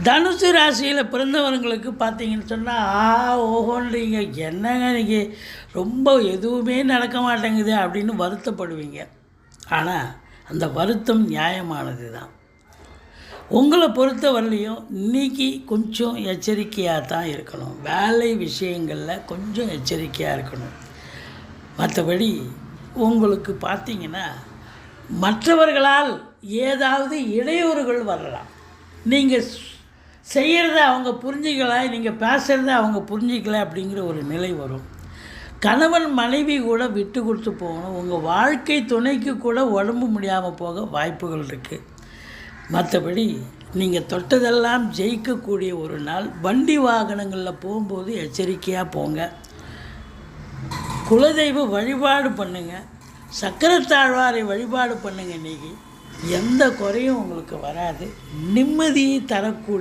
தனுசு ராசியில் பிறந்தவர்களுக்கு பார்த்தீங்கன்னு சொன்னால் ஓஹோன்றீங்க, என்னங்க நீங்கள் ரொம்ப எதுவுமே நடக்க மாட்டேங்குது அப்படின்னு வருத்தப்படுவீங்க. ஆனால் அந்த வருத்தம் நியாயமானது தான். உங்களை பொறுத்த வரலையும் இன்றைக்கி கொஞ்சம் எச்சரிக்கையாக தான் இருக்கணும். வேலை விஷயங்களில் கொஞ்சம் எச்சரிக்கையாக இருக்கணும். மற்றபடி உங்களுக்கு பார்த்தீங்கன்னா மற்றவர்களால் ஏதாவது இடையூறுகள் வரலாம். நீங்கள் செய்கிறத அவங்க புரிஞ்சிக்கல, நீங்கள் பேசுகிறத அவங்க புரிஞ்சிக்கல அப்படிங்கிற ஒரு நிலை வரும். கணவன் மனைவி கூட விட்டு கொடுத்து போகணும். உங்கள் வாழ்க்கை துணைக்கு கூட உடம்பு முடியாமல் போக வாய்ப்புகள் இருக்குது. மற்றபடி நீங்கள் தொட்டதெல்லாம் ஜெயிக்கக்கூடிய ஒரு நாள். வண்டி வாகனங்களில் போகும்போது எச்சரிக்கையாக போங்க. குலதெய்வ வழிபாடு பண்ணுங்கள். சக்கரத்தாழ்வாரை வழிபாடு பண்ணுங்கள். இன்றைக்கி எந்த குறையும் உங்களுக்கு வராது. நிம்மதியை தரக்கூடிய